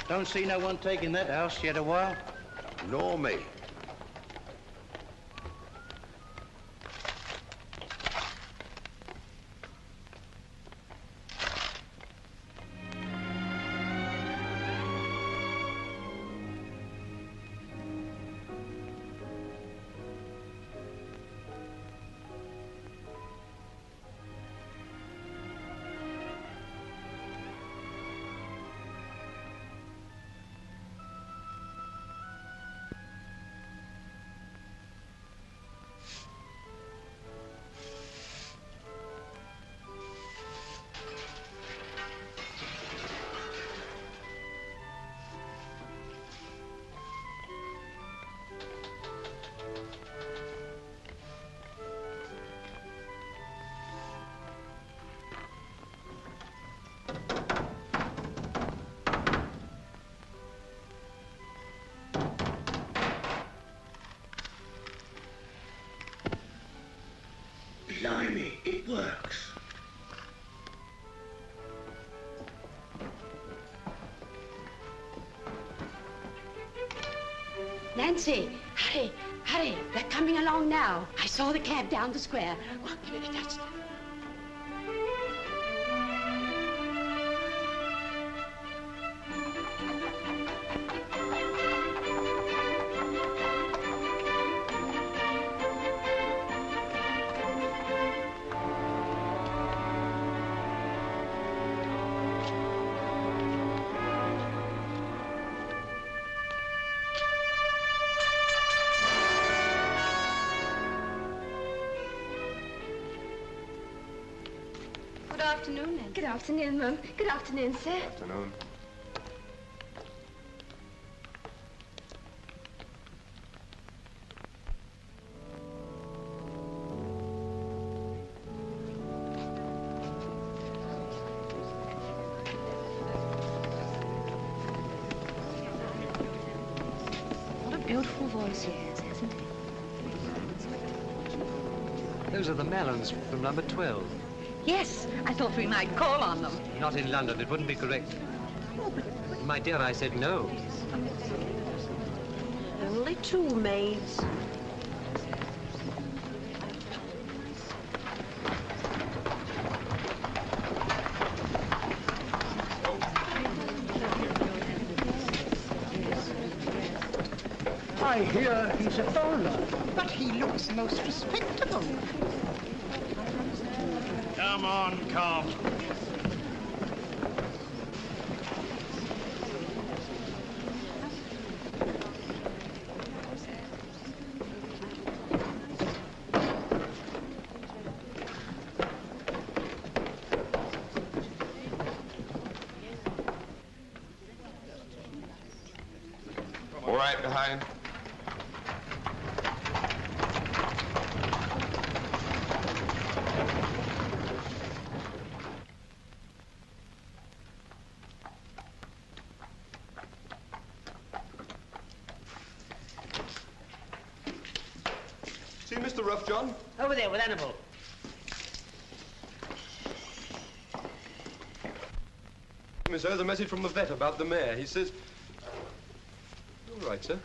Don't see no one taking that house yet a while. Nor me. Blimey, it works. Nancy, hurry, hurry. They're coming along now. I saw the cab down the square. Oh, that's... Good afternoon, Nancy. Good afternoon, Mum. Good afternoon, sir. Good afternoon. What a beautiful voice he has, hasn't he? Those are the melons from number 12. Yes, I thought we might call on them. Not in London, it wouldn't be correct. My dear, I said no. Only two maids. I hear he's a bowler, but he looks most respectable. Come on, come. All right, behind. See Mr. Rough John? Over there with Annabelle. Miss, there's a message from the vet about the mare. He says... All right, sir.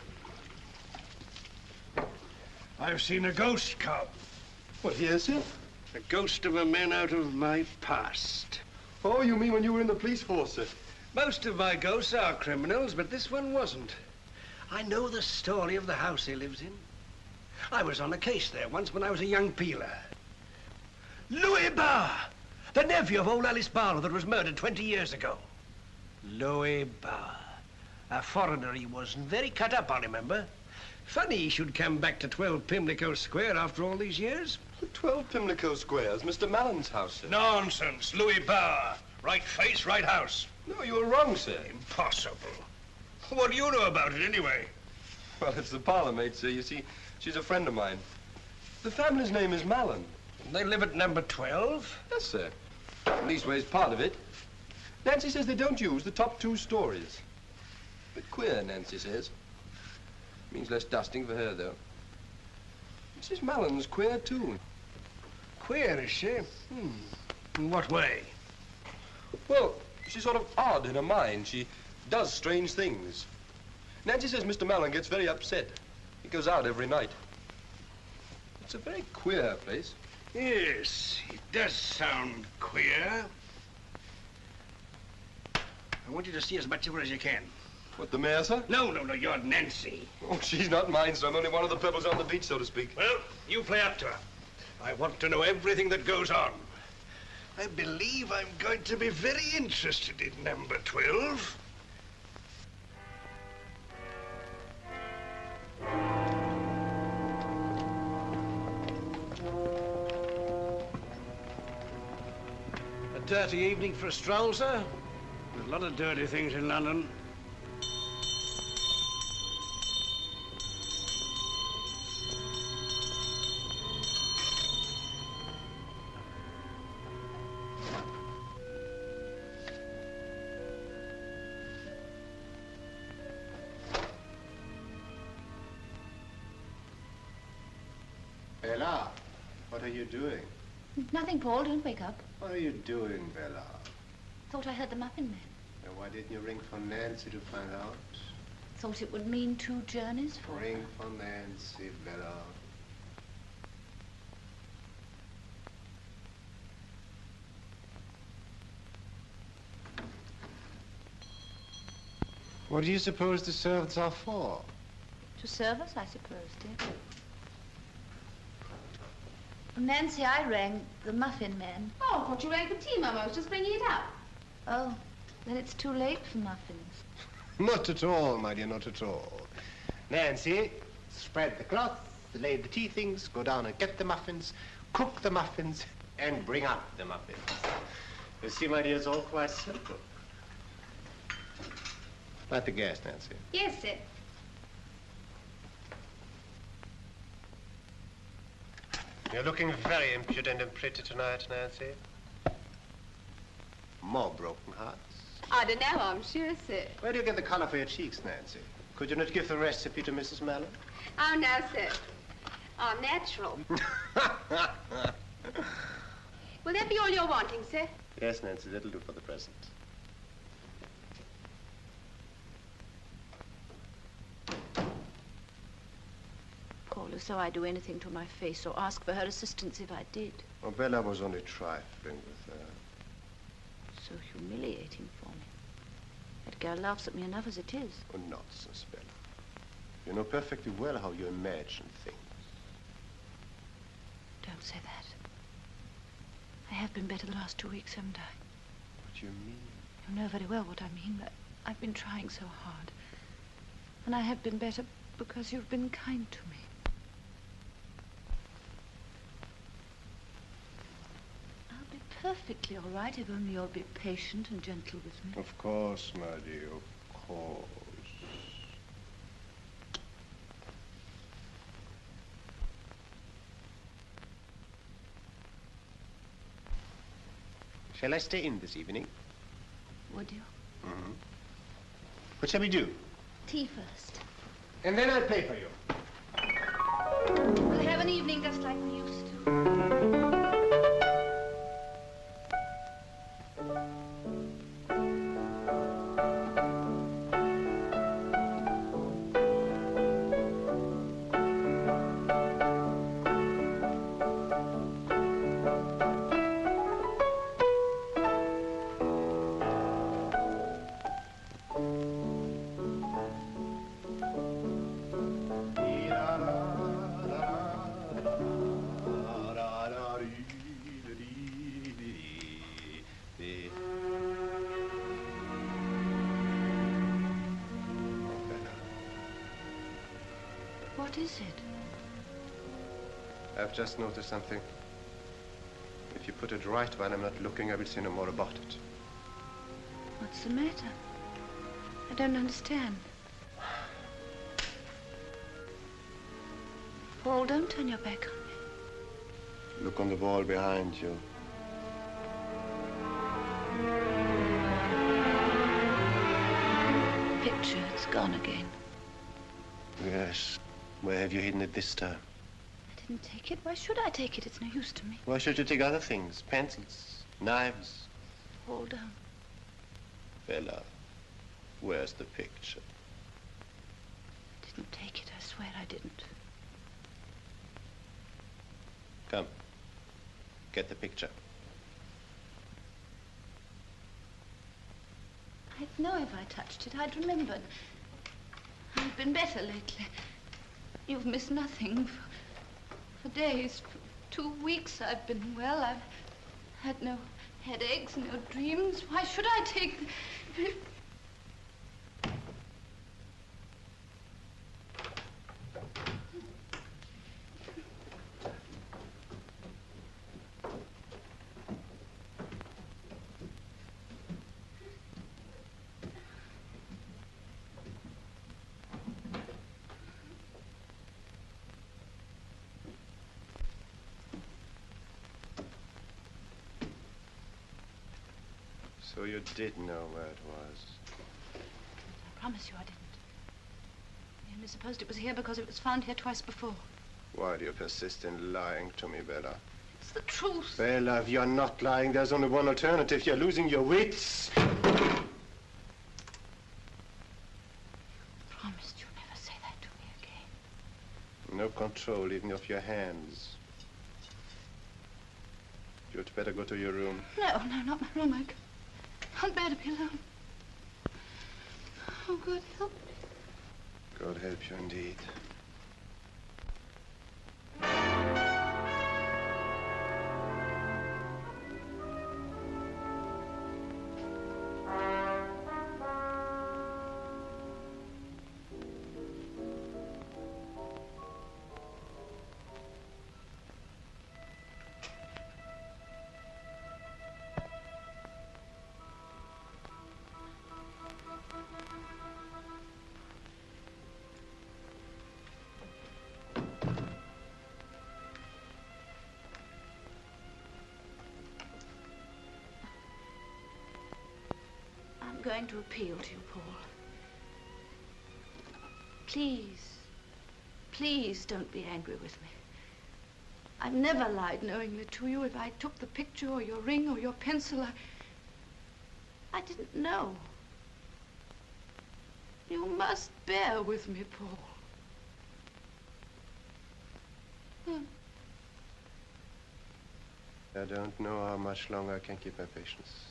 I've seen a ghost, Cobb. What, here, sir? The ghost of a man out of my past. Oh, you mean when you were in the police force, sir? Most of my ghosts are criminals, but this one wasn't. I know the story of the house he lives in. I was on a case there once when I was a young peeler. Louis Barr, the nephew of old Alice Barlow that was murdered 20 years ago. Louis Barr. A foreigner he was, and very cut up, I remember. Funny he should come back to 12 Pimlico Square after all these years. 12 Pimlico Square's Mr. Mallon's house, sir. Nonsense, Louis Barr. Right face, right house. No, you were wrong, sir. Impossible. What do you know about it, anyway? Well, it's the parlour maid, sir. You see, she's a friend of mine. The family's name is Mallon. They live at number 12? Yes, sir. Leastways, part of it. Nancy says they don't use the top 2 stories. Bit queer, Nancy says. Means less dusting for her, though. Mrs. Mallon's queer, too. Queer, is she? In what way? Well, she's sort of odd in her mind. She does strange things. Nancy says Mr. Mallon gets very upset. He goes out every night. It's a very queer place. Yes, it does sound queer. I want you to see as much of her as you can. What, the mayor, sir? No, you're Nancy. Oh, she's not mine, sir. I'm only one of the pebbles on the beach, so to speak. Well, you play up to her. I want to know everything that goes on. I believe I'm going to be very interested in number 12. A dirty evening for a stroll, sir? There's a lot of dirty things in London. Bella, what are you doing? Nothing, Paul. Don't wake up. What are you doing, Bella? Thought I heard the muffin man. And why didn't you ring for Nancy to find out? Thought it would mean 2 journeys for her. Ring for Nancy, Bella. What do you suppose the servants are for? To serve us, I suppose, dear. Nancy, I rang the muffin man. Oh, I thought you rang for tea, Mum. I was just bringing it up. Oh, then it's too late for muffins. Not at all, my dear, not at all. Nancy, spread the cloth, lay the tea things, go down and get the muffins, cook the muffins, and bring up the muffins. You see, my dear, it's all quite simple. Light the gas, Nancy. Yes, sir. You're looking very impudent and pretty tonight, Nancy. More broken hearts. I don't know, I'm sure, sir. Where do you get the color for your cheeks, Nancy? Could you not give the recipe to Mrs. Mallon? Oh, no, sir. I'm natural. Will that be all you're wanting, sir? Yes, Nancy, that'll do for the present. Paul, as though I'd do anything to my face or ask for her assistance if I did. Oh, Bella was only trifling with her. So humiliating for me. That girl laughs at me enough as it is. Oh, nonsense, Bella. You know perfectly well how you imagine things. Don't say that. I have been better the last 2 weeks, haven't I? What do you mean? You know very well what I mean. I've been trying so hard. And I have been better because you've been kind to me. I'll be perfectly all right if only you'll be patient and gentle with me. Of course, my dear, of course. Shall I stay in this evening? Would you? Mm-hmm. What shall we do? Tea first. And then I'll pay for you. We'll have an evening just like we used to. What is it? I've just noticed something. If you put it right while I'm not looking, I will say no more about it. What's the matter? I don't understand. Paul, don't turn your back on me. Look on the wall behind you. Picture, it's gone again. Yes. Where have you hidden it this time? I didn't take it. Why should I take it? It's no use to me. Why should you take other things? Pencils, knives. Paul, don't. Bella, Where's the picture? I didn't take it, I swear I didn't. Come. Get the picture. I'd know if I touched it. I'd remembered. I've been better lately. You've missed nothing. For days, for 2 weeks I've been well. I've had no headaches, no dreams. Why should I take the... So you did know where it was. I promise you I didn't. I only supposed it was here because it was found here twice before. Why do you persist in lying to me, Bella? It's the truth. Bella, if you're not lying, there's only one alternative. You're losing your wits. Promised you'll never say that to me again. No control, even of your hands. You'd better go to your room. No, not my room. I can't bear to be alone. Oh, God help me. God help you indeed. I'm going to appeal to you, Paul. Please, please don't be angry with me. I've never lied knowingly to you. If I took the picture or your ring or your pencil, I didn't know. You must bear with me, Paul. I don't know how much longer I can keep my patience.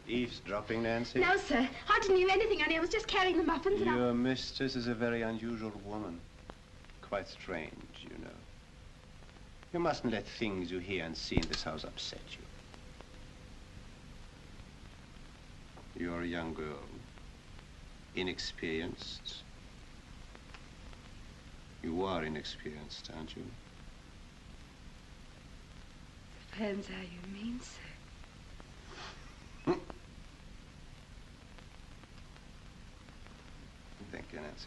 Eavesdropping, Nancy? No, sir. I didn't hear anything, honey. I was just carrying the muffins and Your mistress is a very unusual woman. Quite strange, you know. You mustn't let things you hear and see in this house upset you. You're a young girl. Inexperienced. You are inexperienced, aren't you? Depends how you mean, sir. Thank you, Nancy.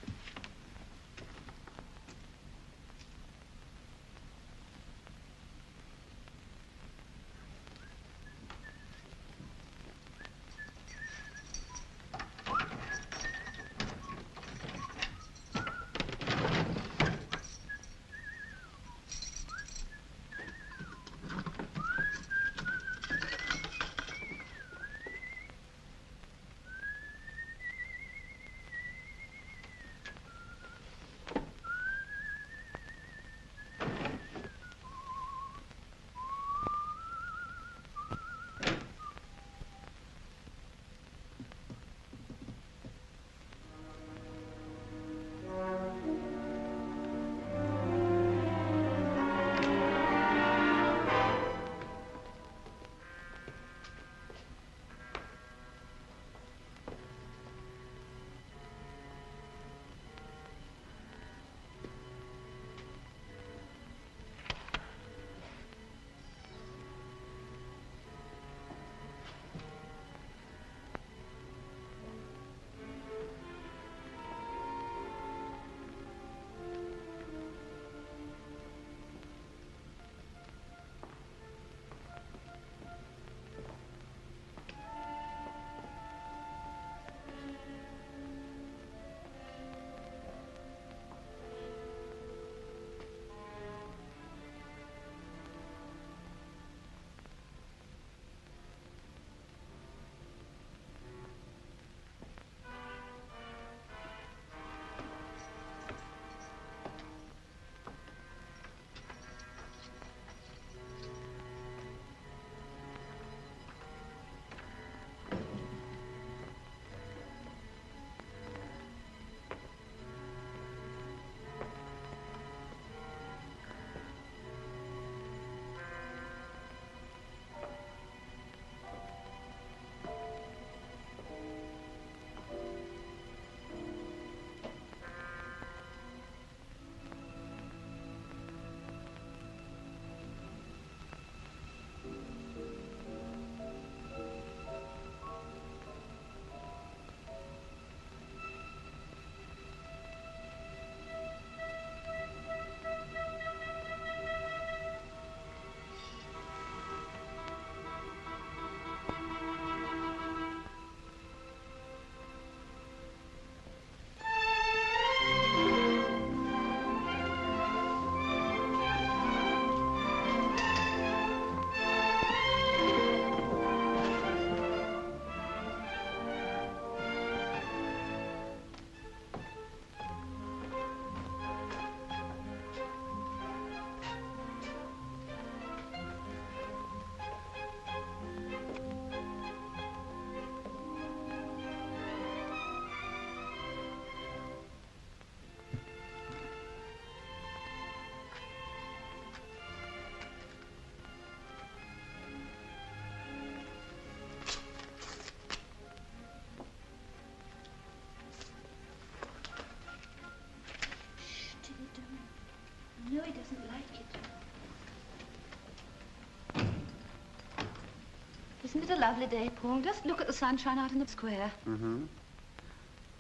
a lovely day, Paul. Just look at the sunshine out in the square. Mm-hmm.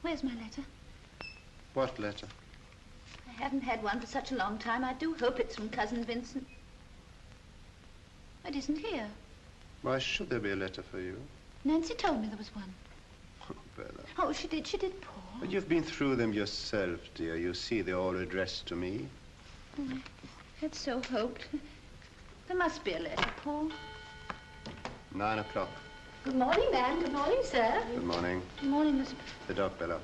Where's my letter? What letter? I haven't had one for such a long time. I do hope it's from Cousin Vincent. It isn't here. Why should there be a letter for you? Nancy told me there was one. Oh, Bella. Oh, she did, Paul. But you've been through them yourself, dear. You see, they're all addressed to me. Oh, I had so hoped. There must be a letter, Paul. 9 o'clock. Good morning, ma'am. Good morning, sir. Good morning. Good morning, Miss... The dog, Bella.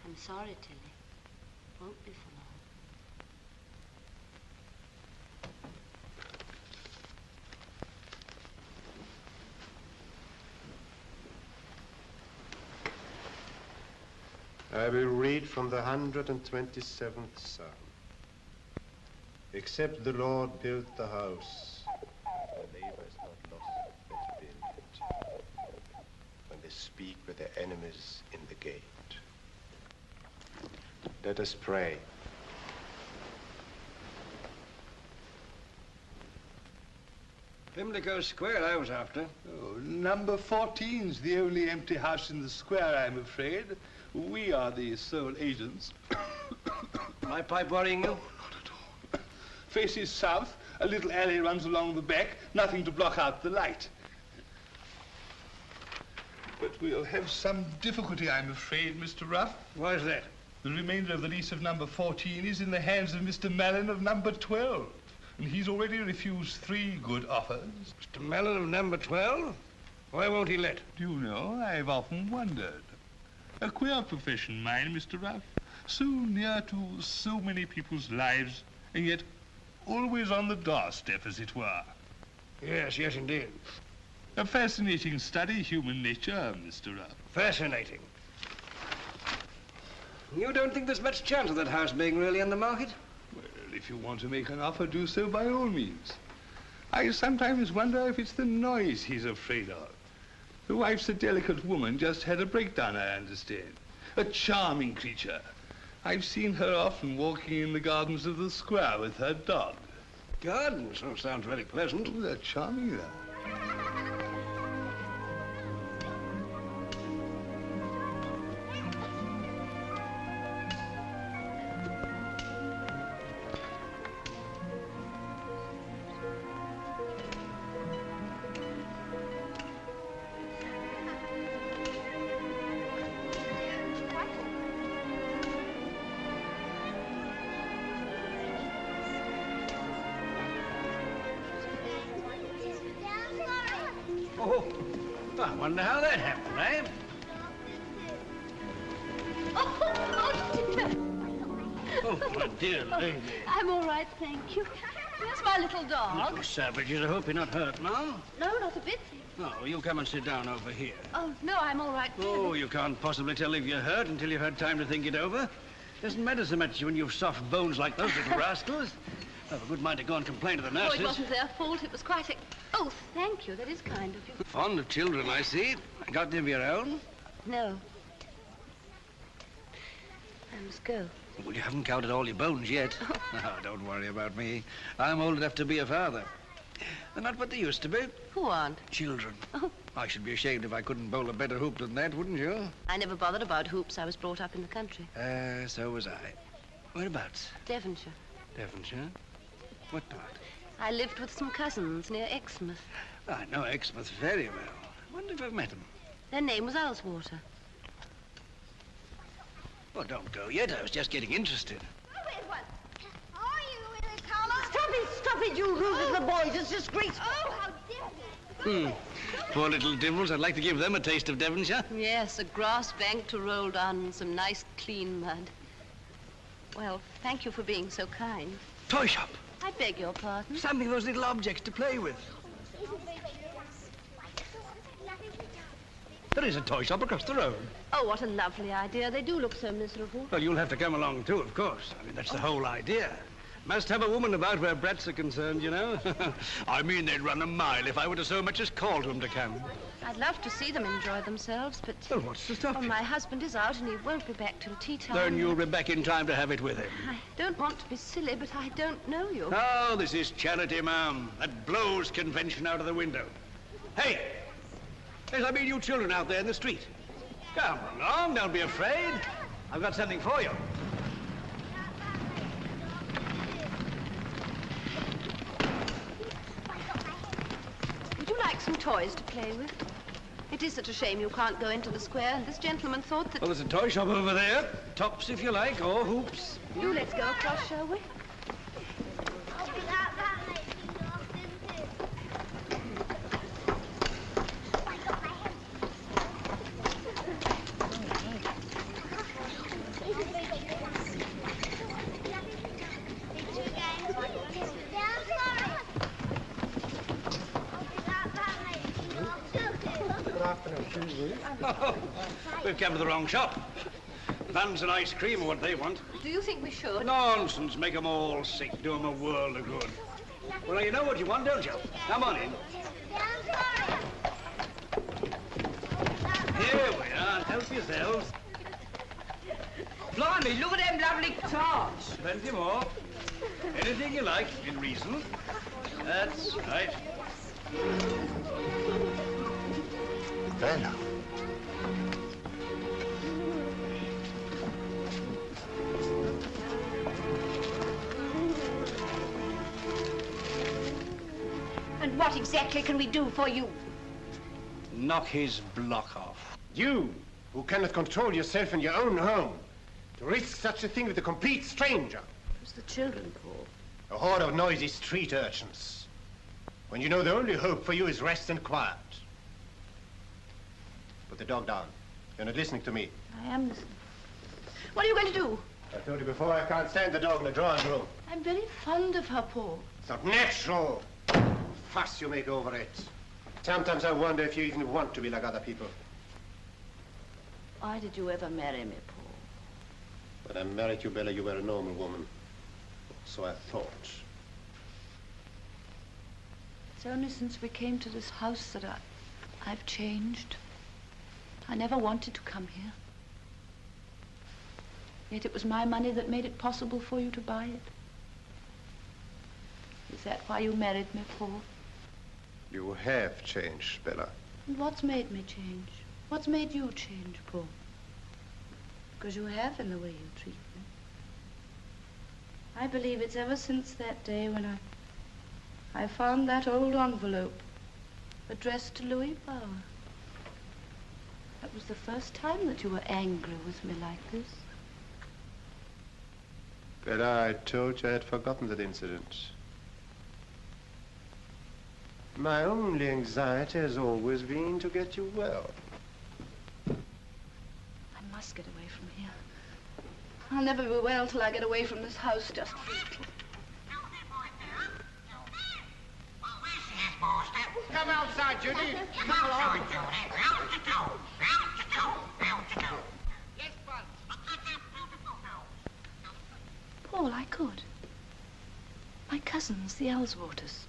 I'm sorry, Tilly. Won't be for long. I will read from the 127th Psalm. Except the Lord built the house, the labor is not lost that build it. When they speak with their enemies in the gate. Let us pray. Pimlico Square I was after. Oh, number 14's the only empty house in the square, I'm afraid. We are the sole agents. My pipe worrying you? Oh, not at all. Faces south, a little alley runs along the back, nothing to block out the light. But we'll have some difficulty, I'm afraid, Mr. Ruff. Why is that? The remainder of the lease of number 14 is in the hands of Mr. Mallon of number 12. And he's already refused 3 good offers. Mr. Mellon of number 12? Why won't he let? Do you know, I've often wondered. A queer profession, mine, Mr. Ruff. So near to so many people's lives, and yet always on the doorstep, as it were. Yes, yes, indeed. A fascinating study, human nature, Mr. Ruff. Fascinating. You don't think there's much chance of that house being really on the market? Well, if you want to make an offer, do so by all means. I sometimes wonder if it's the noise he's afraid of. The wife's a delicate woman, just had a breakdown, I understand. A charming creature. I've seen her often walking in the gardens of the square with her dog. Gardens? Oh, sounds very pleasant. Oh, they're charming, though. Oh, I wonder how that happened, eh? Oh, my dear lady. I'm all right, thank you. Where's my little dog? You savages, I hope you're not hurt now. No, not a bit. No, you come and sit down over here. Oh, no, I'm all right. Oh, you can't possibly tell if you're hurt until you've had time to think it over. Doesn't matter so much when you've soft bones like those little rascals. I've a good mind to go and complain to the Oh, nurses. it wasn't their fault. It was quite a... Oh, thank you. That is kind of you. Fond of children, I see. Got any of your own? No. I must go. Well, you haven't counted all your bones yet. Oh, don't worry about me. I'm old enough to be a father. They're not what they used to be. Who aren't? Children. Oh. I should be ashamed if I couldn't bowl a better hoop than that, wouldn't you? I never bothered about hoops. I was brought up in the country. So was I. Whereabouts? Devonshire. Devonshire? What part? I lived with some cousins near Exmouth. I know Exmouth very well. I wonder if I've met them. Their name was Ullswater. Well, don't go yet. I was just getting interested. Stop it, you rude little boys. It's disgraceful. Oh, how dare you! Poor little dimwits. I'd like to give them a taste of Devonshire. Yes, a grass bank to roll down, some nice clean mud. Well, thank you for being so kind. Toy shop. I beg your pardon. Something those little objects to play with. There is a toy shop across the road. Oh, what a lovely idea. They do look so miserable. Well, you'll have to come along too, of course. I mean, that's the whole idea. Must have a woman about where brats are concerned, you know. I mean, they'd run a mile if I were to so much as call to them to come. I'd love to see them enjoy themselves, but... Well, what's to stop you? My husband is out and he won't be back till tea time. Then you'll be back in time to have it with him. I don't want to be silly, but I don't know you. Oh, this is charity, ma'am. That blows convention out of the window. Hey! Yes, I mean you children out there in the street. Come along, don't be afraid. I've got something for you. Would you like some toys to play with? It is such a shame you can't go into the square, and this gentleman thought that... Well, there's a toy shop over there. Tops, if you like, or hoops. Do let's go across, shall we? Oh, we've come to the wrong shop. Buns and ice cream are what they want. Do you think we should? Nonsense. Make them all sick. Do them a world of good. Well, you know what you want, don't you? Come on in. Here we are. Help yourselves. Blimey, look at them lovely tarts. Plenty more. Anything you like, in reason. That's right. Bella. And what exactly can we do for you? Knock his block off. You, who cannot control yourself in your own home, to risk such a thing with a complete stranger. It's the children, Paul. A horde of noisy street urchins. When you know the only hope for you is rest and quiet. Put the dog down. You're not listening to me. I am listening. What are you going to do? I told you before, I can't stand the dog in the drawing room. I'm very fond of her, Paul. It's not natural. Fuss you make over it. Sometimes I wonder if you even want to be like other people. Why did you ever marry me, Paul? When I married you, Bella, you were a normal woman. So I thought. It's only since we came to this house that I've changed. I never wanted to come here. Yet it was my money that made it possible for you to buy it. Is that why you married me, Paul? You have changed, Bella. And what's made me change? What's made you change, Paul? Because you have in the way you treat me. I believe it's ever since that day when I found that old envelope addressed to Louis Bauer. That was the first time that you were angry with me like this. Bella, I told you I had forgotten that incident. My only anxiety has always been to get you well. I must get away from here. I'll never be well till I get away from this house just for a little. Come outside, Judy. Come along. Yes, Bud. Paul, I could. My cousins, the Ellswaters.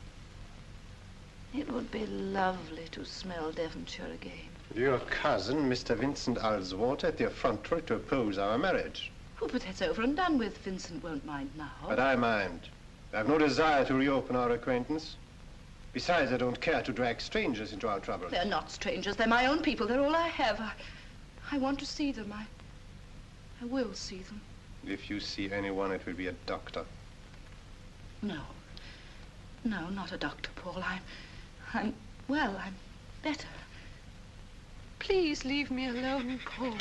It would be lovely to smell Devonshire again. Your cousin, Mr. Vincent Alswater, at the effrontery to oppose our marriage. Oh, but that's over and done with. Vincent won't mind now. But I mind. I have no desire to reopen our acquaintance. Besides, I don't care to drag strangers into our troubles. They're not strangers. They're my own people. They're all I have. I want to see them. I will see them. If you see anyone, it will be a doctor. No. No, not a doctor, Paul. I'm better. Please leave me alone, Paul.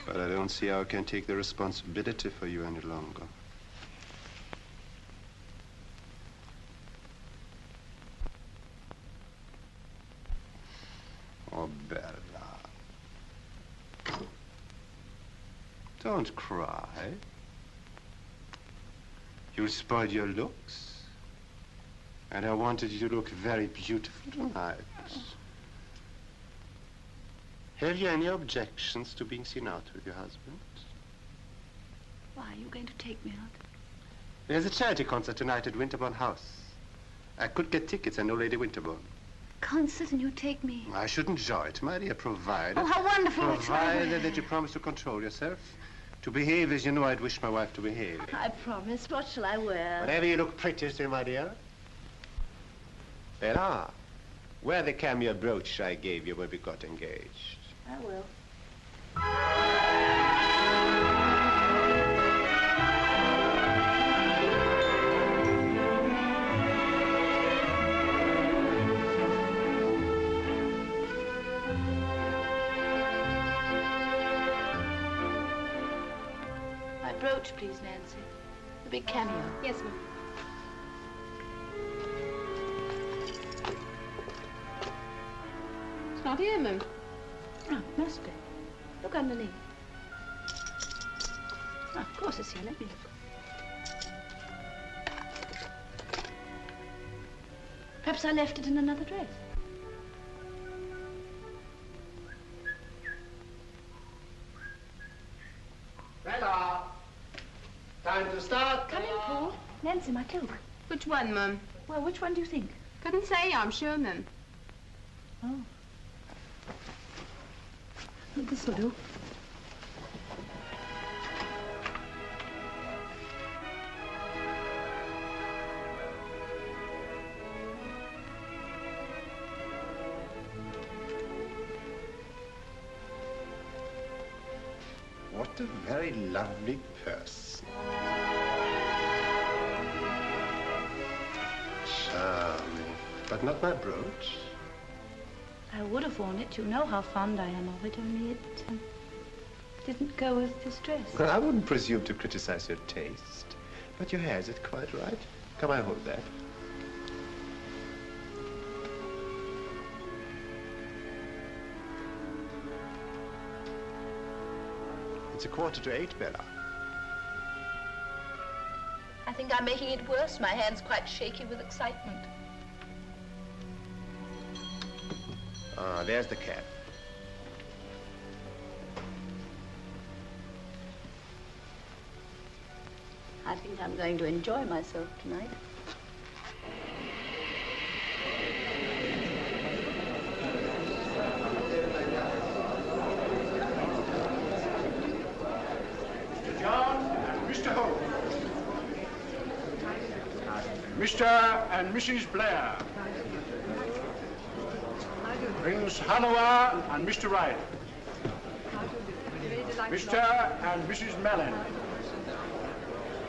But I don't see how I can take the responsibility for you any longer. Oh, Bella. Don't cry. You'll spoil your looks. And I wanted you to look very beautiful tonight. Have you any objections to being seen out with your husband? Why, are you going to take me out? There's a charity concert tonight at Winterbourne House. I could get tickets, I know Lady Winterbourne. Concert and you take me? I should enjoy it, my dear, provided... Oh, how wonderful. Provided that you promise to control yourself. To behave as you know I'd wish my wife to behave. I promise. What shall I wear? Whatever you look prettiest in, my dear. Bella, wear the cameo brooch I gave you when we got engaged. I will. My brooch, please, Nancy. The big cameo. Yes, ma'am. It's not here, ma'am. Oh, it must be. Look underneath. Oh, of course it's here. Let me look. Perhaps I left it in another dress. Bella! Time to start. Come in, Paul. Nancy, my cloak. Which one, ma'am? Well, which one do you think? Couldn't say, I'm sure, ma'am. Oh. This'll do. What a very lovely purse. Charming. But not my brooch. I would have worn it. You know how fond I am of it, only it didn't go with this dress. Well, I wouldn't presume to criticize your taste. But your hair, is it quite right? Come, I hold that. It's 7:45, Bella. I think I'm making it worse. My hand's quite shaky with excitement. Ah, there's the cab. I think I'm going to enjoy myself tonight. Mr. John and Mr. Holt. Mr. and Mrs. Blair. Prince Hanover and Mr. Wright. Mr. and Mrs. Mellon.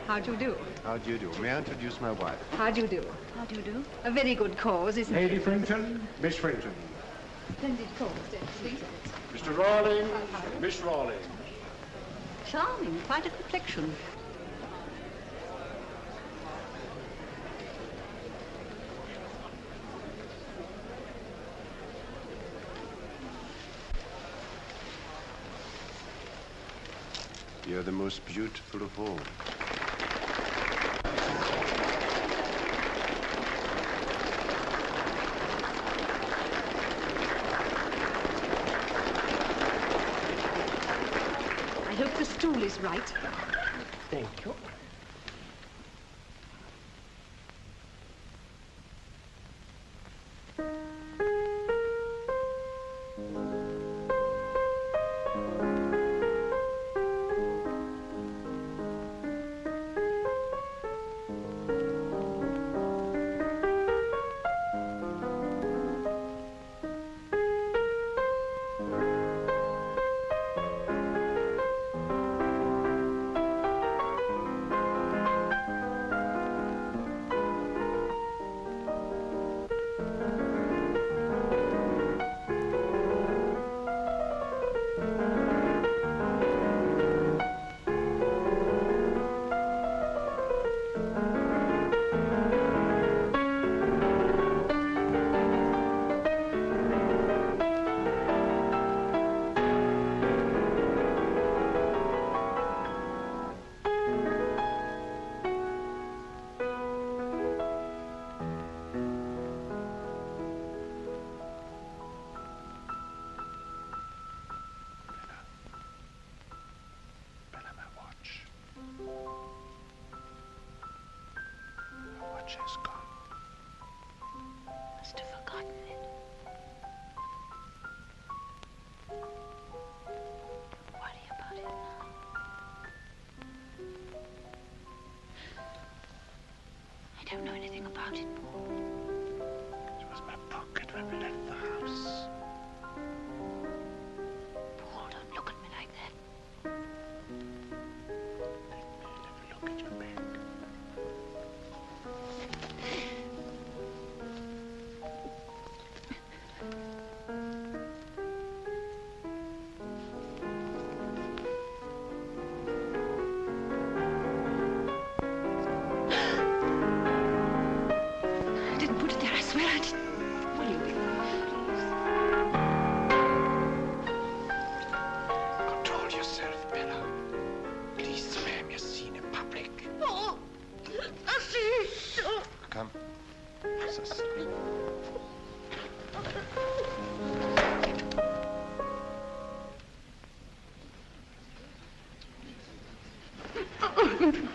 How do you do? How do you do? May I introduce my wife? How do you do? How do you do? A very good cause, isn't it? Lady Frinton, Miss Frinton. Splendid cause, please. Mr. Rawlings, Miss Rawlings. Charming, quite a complexion. You're the most beautiful of all. I hope the stool is right. Thank you. watch has gone. Must have forgotten it. Don't worry about it now. I don't know anything about it, Paul. It was my pocket when we left the house. Paul, don't look at me like that. Let me have a look at your bag. I didn't put it there, I swear I didn't. Will you be Control yourself, Bella. Please spare me a scene in public. Oh, I see. Oh. Come. Cecily.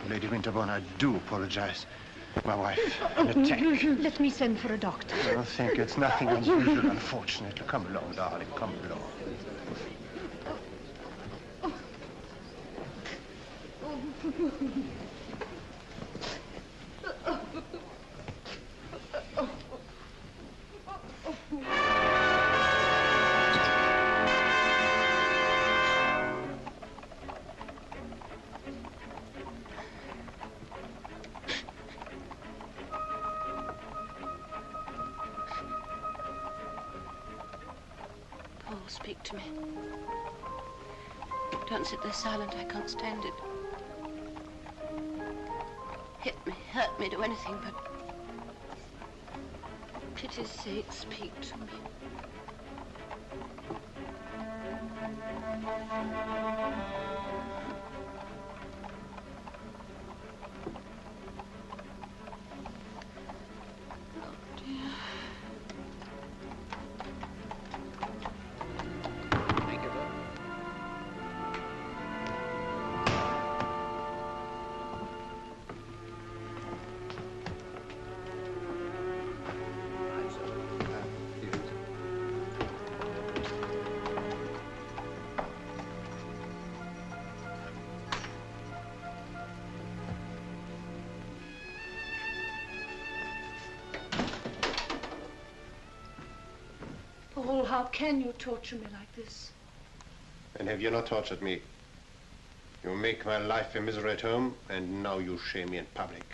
Lady Winterbourne, I do apologize. My wife, an attack. Let me send for a doctor. I don't think it's nothing unusual, unfortunately. Come along, darling, come along. Paul, speak to me. Don't sit there silent. I can't stand it. Hit me, hurt me, do anything, but for pity's sake, speak to me. Oh, dear. Paul, how can you torture me like this? And have you not tortured me? You make my life a misery at home, and now you shame me in public.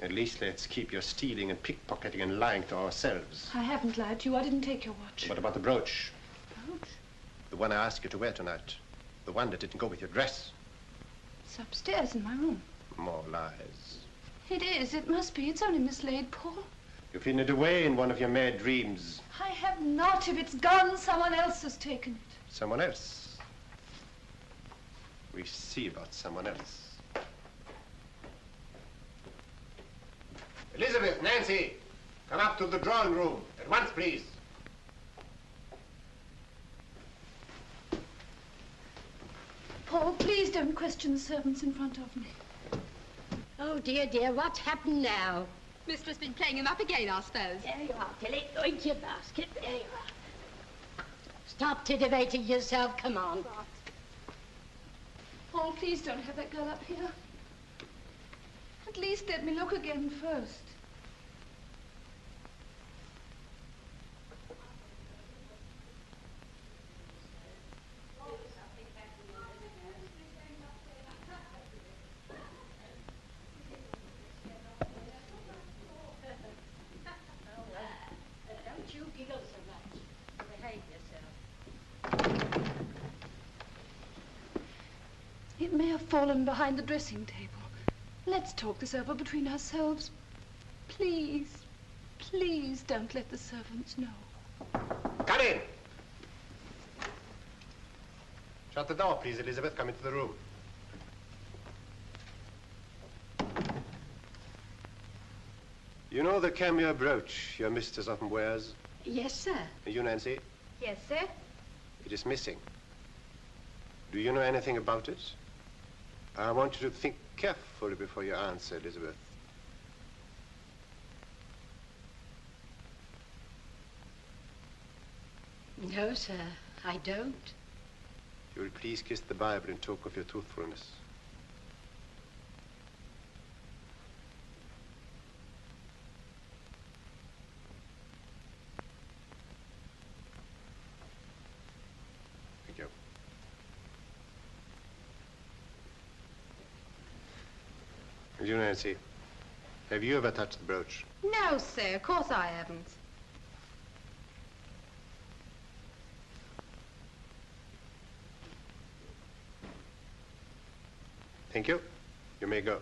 At least let's keep your stealing and pickpocketing and lying to ourselves. I haven't lied to you. I didn't take your watch. What about the brooch? Brooch? The one I asked you to wear tonight. The one that didn't go with your dress. It's upstairs in my room. More lies. It is. It must be. It's only mislaid, Paul. You've hidden it away in one of your mad dreams. I have not. If it's gone, someone else has taken it. Someone else. We see about someone else. Elizabeth, Nancy, come up to the drawing room at once, please. Paul, please don't question the servants in front of me. Oh, dear, dear, what's happened now? Mistress been playing him up again, I suppose. There you are, Tilly. Go into your basket. There you are. Stop titivating yourself. Come on. Paul, please don't have that girl up here. At least let me look again first. Don't you giggle so much. Behave yourself. It may have fallen behind the dressing table. Let's talk this over between ourselves. Please, please don't let the servants know. Come in. Shut the door, please, Elizabeth. Come into the room. You know the cameo brooch your mistress often wears? Yes, sir. And you, Nancy? Yes, sir. It is missing. Do you know anything about it? I want you to think carefully before you answer, Elizabeth. No, sir, I don't. You will please kiss the Bible in token of your truthfulness. Thank you. And you, Nancy, have you ever touched the brooch? No, sir, of course I haven't. Thank you. You may go.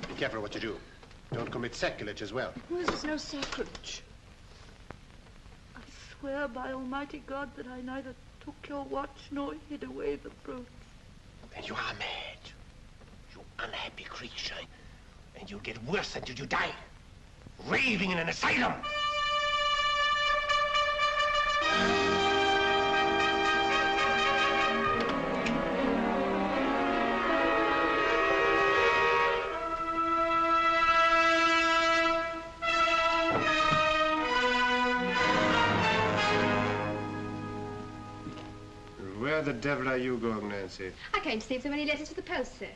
Be careful what you do. Don't commit sacrilege as well. This is no sacrilege. I swear by Almighty God that I neither took your watch nor hid away the brooch. Then you are mad. You unhappy creature. And you'll get worse until you die. Raving in an asylum. Where the devil are you going, Nancy? I came to see if there were any letters for the post, sir.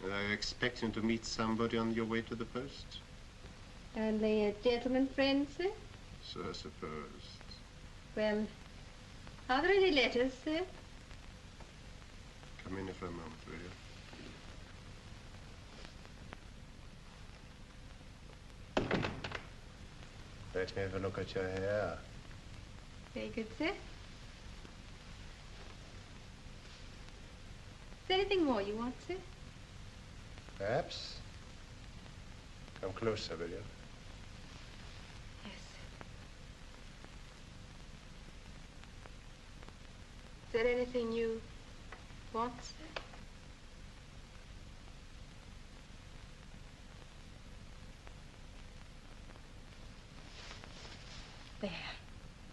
Are you expecting to meet somebody on your way to the post? Only a gentleman friend, sir? So I suppose. Well, are there any letters, sir? Come in here for a moment, will you? Let me have a look at your hair. Very good, sir. Is there anything more you want, sir? Perhaps. Come closer, will you? Yes. Is there anything you want, sir? There.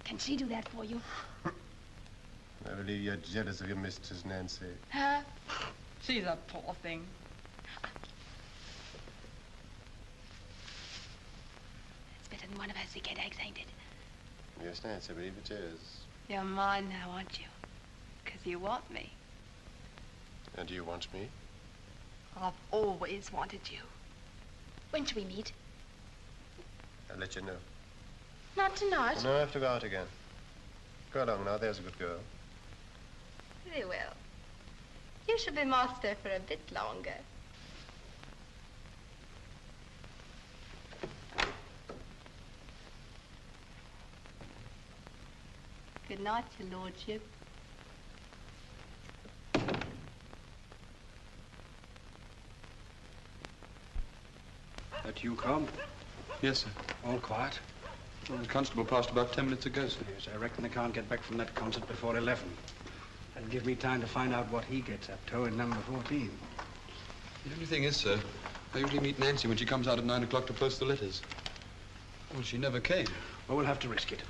Can she do that for you? I believe you're jealous of your mistress, Nancy. Her? She's a poor thing. It's better than one of her sick headaches, ain't it? Yes, Nancy, I believe it is. You're mine now, aren't you? Because you want me. And do you want me? I've always wanted you. When shall we meet? I'll let you know. Not tonight. No, I have to go out again. Go along now, there's a good girl. Very well. You shall be master for a bit longer. Good night, your lordship. That you, Cobb? Yes, sir. All quiet? Well, the constable passed about 10 minutes ago, sir. Yes, I reckon they can't get back from that concert before 11. That'll give me time to find out what he gets up to in number 14. The only thing is, sir, I usually meet Nancy when she comes out at 9 o'clock to post the letters. Well, she never came. Well, we'll have to risk it.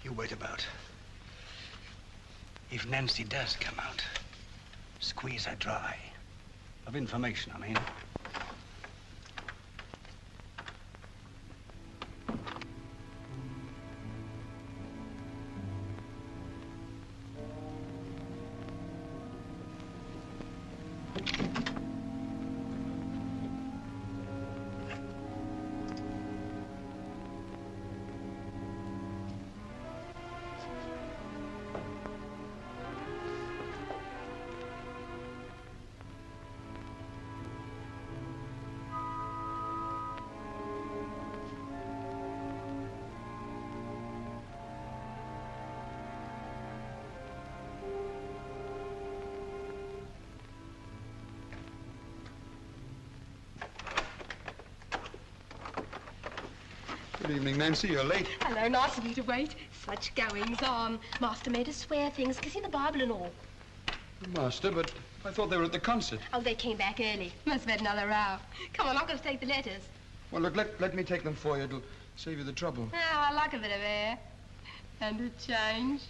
You wait about. If Nancy does come out, squeeze her dry. Of information, I mean. Good evening, Nancy. You're late. Hello, nice of you to wait. Such goings on. Master made us swear things, kissing the Bible and all. Master, but I thought they were at the concert. Oh, they came back early. Must have had another row. Come on, I'm going to take the letters. Well, look, let me take them for you. It'll save you the trouble. Oh, I like a bit of air. And a change.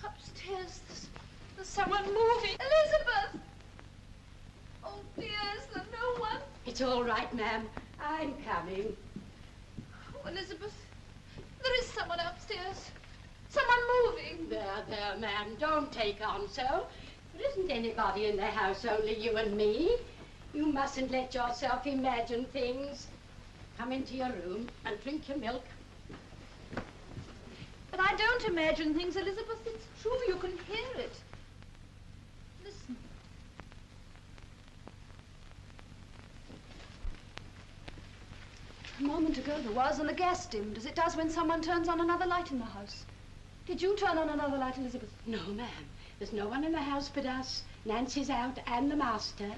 Upstairs, there's someone moving. Elizabeth! Oh, dear, is there no one? It's all right, ma'am. I'm coming. Oh, Elizabeth, there is someone upstairs. Someone moving. There, ma'am. Don't take on so. There isn't anybody in the house, only you and me. You mustn't let yourself imagine things. Come into your room and drink your milk. But I don't imagine things, Elizabeth. It's true. You can hear it. Listen. A moment ago there was, and the gas dimmed, as it does when someone turns on another light in the house. Did you turn on another light, Elizabeth? No, ma'am. There's no one in the house but us. Nancy's out and the master.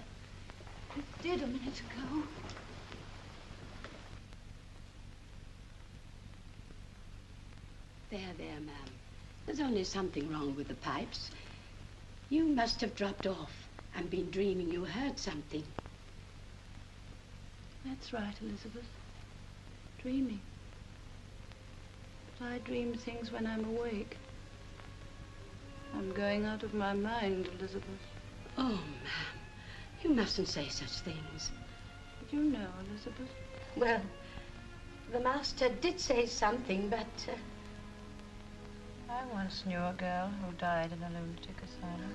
It did a minute ago. There, ma'am. There's only something wrong with the pipes. You must have dropped off and been dreaming you heard something. That's right, Elizabeth. Dreaming. But I dream things when I'm awake. I'm going out of my mind, Elizabeth. Oh, ma'am, you mustn't say such things. Did you know, Elizabeth? Well, the master did say something, but... I once knew a girl who died in a lunatic asylum.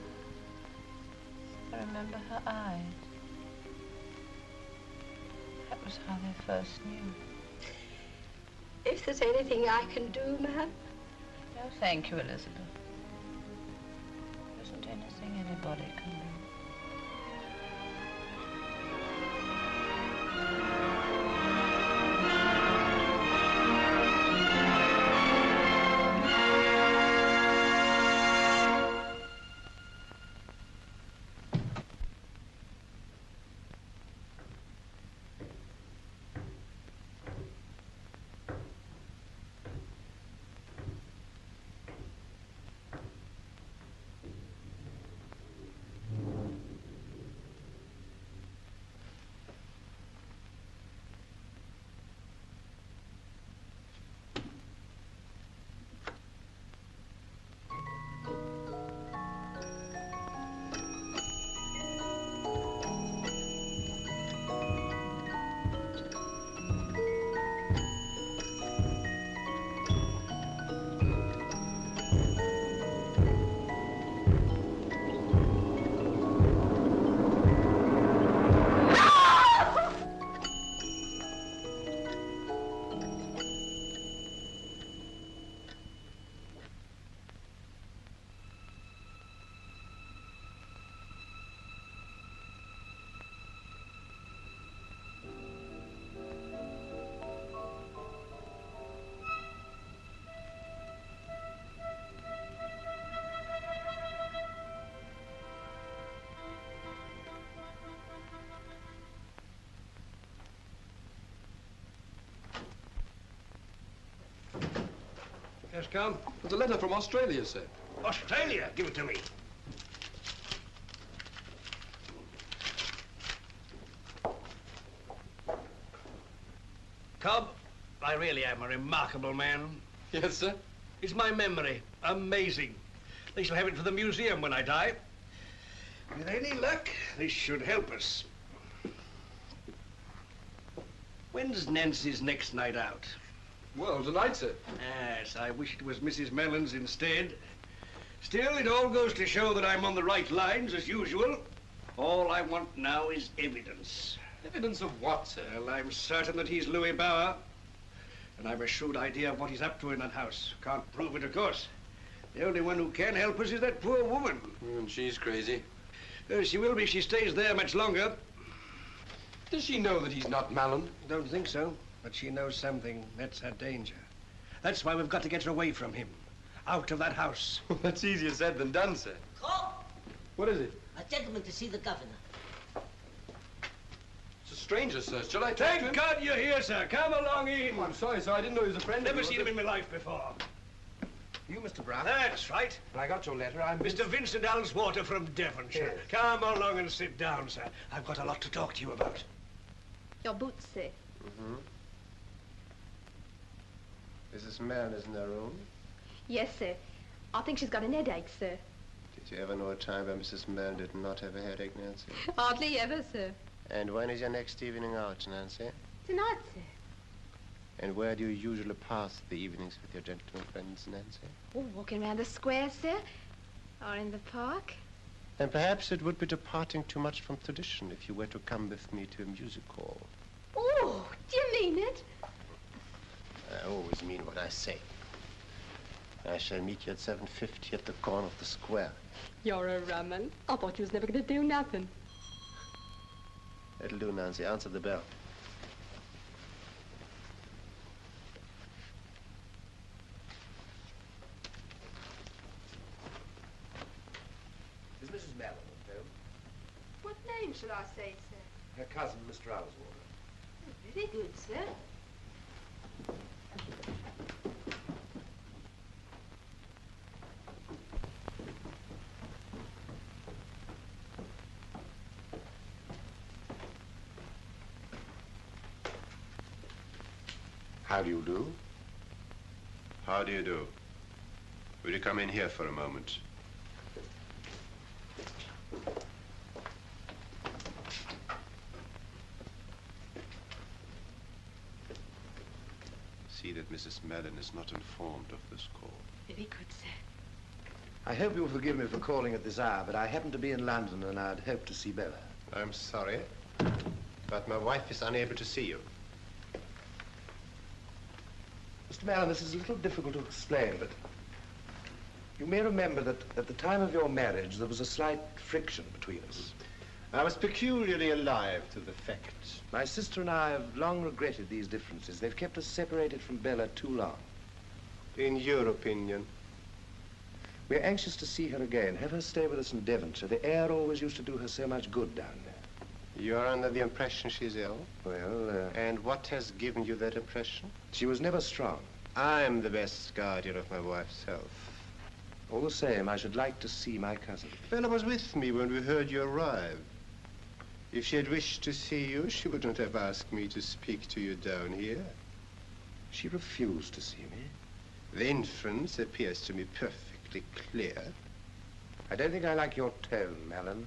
I remember her eyes. That was how they first knew. If there's anything I can do, ma'am? No, thank you, Elizabeth. There isn't anything anybody can do. Yes, come. There's a letter from Australia, sir. Australia? Give it to me. Cobb, I really am a remarkable man. Yes, sir. It's my memory. Amazing. They shall have it for the museum when I die. With any luck, this should help us. When's Nancy's next night out? Well, tonight, sir. Yes, I wish it was Mrs. Mellon's instead. Still, it all goes to show that I'm on the right lines, as usual. All I want now is evidence. Evidence of what, sir? Well, I'm certain that he's Louis Bauer. And I've a shrewd idea of what he's up to in that house. Can't prove it, of course. The only one who can help us is that poor woman. And she's crazy. She will be if she stays there much longer. Does she know that he's not Malin? Don't think so. But she knows something. That's her danger. That's why we've got to get her away from him. Out of that house. That's easier said than done, sir. Cobb! What is it? A gentleman to see the governor. It's a stranger, sir. Shall I talk to him? Thank God you're here, sir. Come along in. Oh, I'm sorry, sir. I didn't know he was a friend Never of yours. seen him in my life before. You, Mr. Brown? That's right. Well, I got your letter. I'm Mr. Vincent Alswater from Devonshire. Yes. Come along and sit down, sir. I've got a lot to talk to you about. Your boots, sir. Mm-hmm. Mrs. Mellon is in her room. Yes, sir. I think she's got an headache, sir. Did you ever know a time when Mrs. Mellon did not have a headache, Nancy? Hardly ever, sir. And when is your next evening out, Nancy? Tonight, sir. And where do you usually pass the evenings with your gentleman friends, Nancy? Oh, walking around the square, sir. Or in the park. And perhaps it would be departing too much from tradition if you were to come with me to a music hall. Oh, do you mean it? I always mean what I say. I shall meet you at 7:50 at the corner of the square. You're a rum un. I thought you was never going to do nothing. That'll do, Nancy. Answer the bell. Is Mrs. Mellon at home? What name should I say, sir? Her cousin, Mr. Alswater. Very good, sir. How do you do? How do you do? Will you come in here for a moment? See that Mrs. Mellon is not informed of this call. Very good, sir. I hope you'll forgive me for calling at this hour, but I happen to be in London and I'd hoped to see Bella. I'm sorry, but my wife is unable to see you. Mr. Mellon, this is a little difficult to explain, but you may remember that at the time of your marriage, there was a slight friction between us. I was peculiarly alive to the fact. My sister and I have long regretted these differences. They've kept us separated from Bella too long. In your opinion? We're anxious to see her again, have her stay with us in Devonshire. The air always used to do her so much good down there. You're under the impression she's ill? Well, And what has given you that impression? she was never strong. I'm the best guardian of my wife's health. All the same, I should like to see my cousin. Bella was with me when we heard you arrive. If she had wished to see you, she would not have asked me to speak to you down here. She refused to see me. The inference appears to me perfectly clear. I don't think I like your tone, Mellon.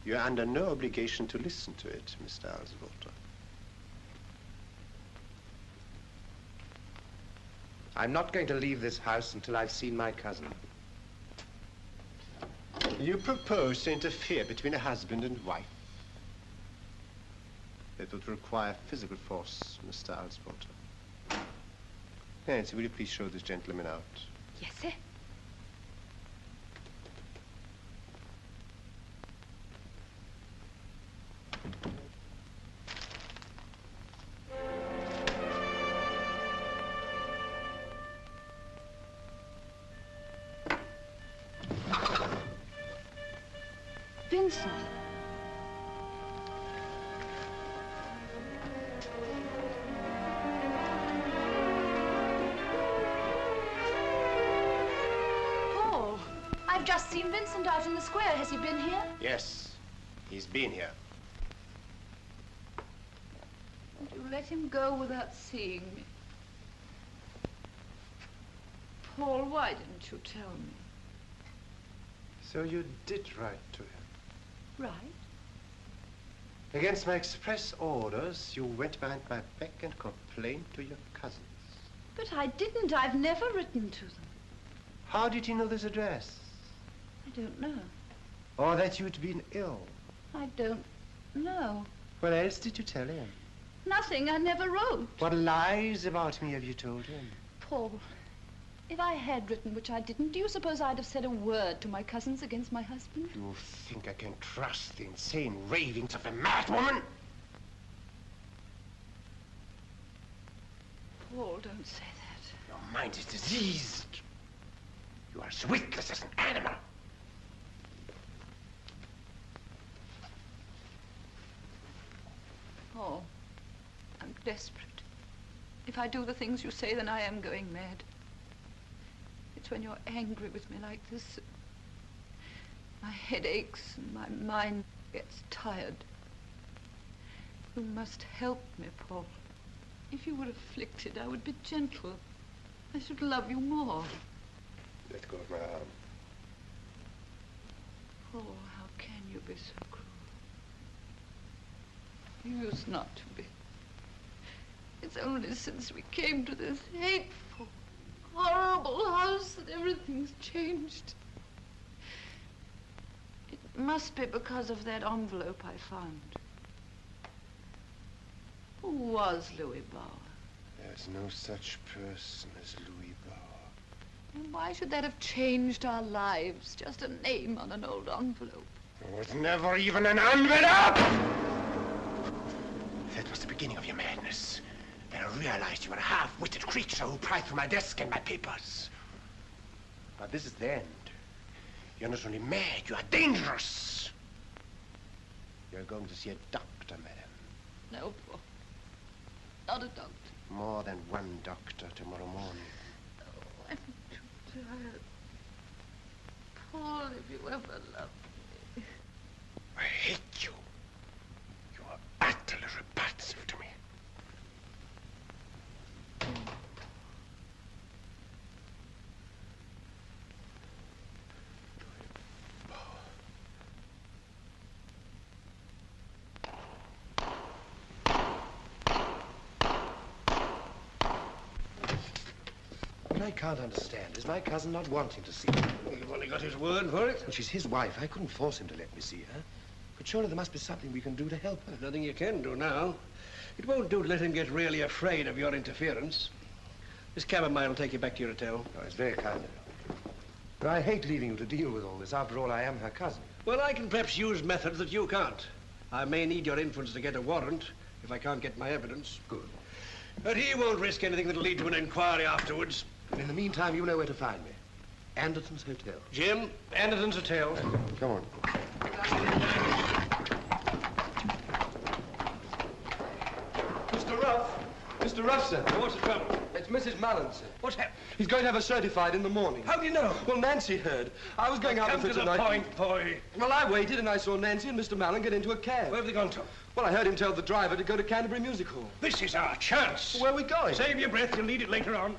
You're under no obligation to listen to it, Mr. Alswater. I'm not going to leave this house until I've seen my cousin. You propose to interfere between a husband and wife. That would require physical force, Mr. Alswater. Nancy, will you please show this gentleman out? Yes, sir. Vincent. I've just seen Vincent out in the square. Has he been here? Yes, he's been here. And you let him go without seeing me. Paul, why didn't you tell me? So you did write to him? Right. Against my express orders, you went behind my back and complained to your cousins. But I didn't. I've never written to them. How did he know this address? I don't know. Or that you'd been ill? I don't know. What else did you tell him? Nothing. I never wrote. What lies about me have you told him? Paul, if I had written, which I didn't, do you suppose I'd have said a word to my cousins against my husband? You think I can trust the insane ravings of a mad woman? Paul, don't say that. Your mind is diseased. You are as witless as an animal. Paul, I'm desperate. If I do the things you say, then I am going mad. It's when you're angry with me like this, my head aches and my mind gets tired. You must help me, Paul. If you were afflicted, I would be gentle. I should love you more. Let go of my arm. Paul, how can you be so cruel? You used not to be. It's only since we came to this hateful, horrible house that everything's changed. It must be because of that envelope I found. Who was Louis Bauer? There's no such person as Louis Bauer. And why should that have changed our lives? Just a name on an old envelope. There was never even an envelope! That was the beginning of your madness. Then I realized you were a half-witted creature who pried through my desk and my papers. But this is the end. You're not only mad, you are dangerous. You're going to see a doctor, madam. No, Paul. Not a doctor. More than one doctor tomorrow morning. Oh, I'm too tired. Paul, if you ever loved me. I hate you. You are utterly repulsive to me. What I can't understand is my cousin not wanting to see her. You've only got his word for it. Well, she's his wife. I couldn't force him to let me see her. But surely there must be something we can do to help her. There's nothing you can do now. It won't do to let him get really afraid of your interference. This cab of mine will take you back to your hotel. Oh, it's very kind of you. But I hate leaving you to deal with all this. After all, I am her cousin. Well, I can perhaps use methods that you can't. I may need your influence to get a warrant if I can't get my evidence. Good. But he won't risk anything that'll lead to an inquiry afterwards. And in the meantime, you know where to find me. Anderton's Hotel. Jim, Anderton's Hotel. Come on. Mr. Ruff. Mr. Ruff, sir. What's the trouble? It's Mrs. Mallon, sir. What's happened? He's going to have her certified in the morning. How do you know? Well, Nancy heard. I was going out with her tonight. Come to the point, boy. Well, I waited and I saw Nancy and Mr. Mallon get into a cab. Where have they gone to? Well, I heard him tell the driver to go to Canterbury Music Hall. This is our chance. Where are we going? Save your breath. You'll need it later on.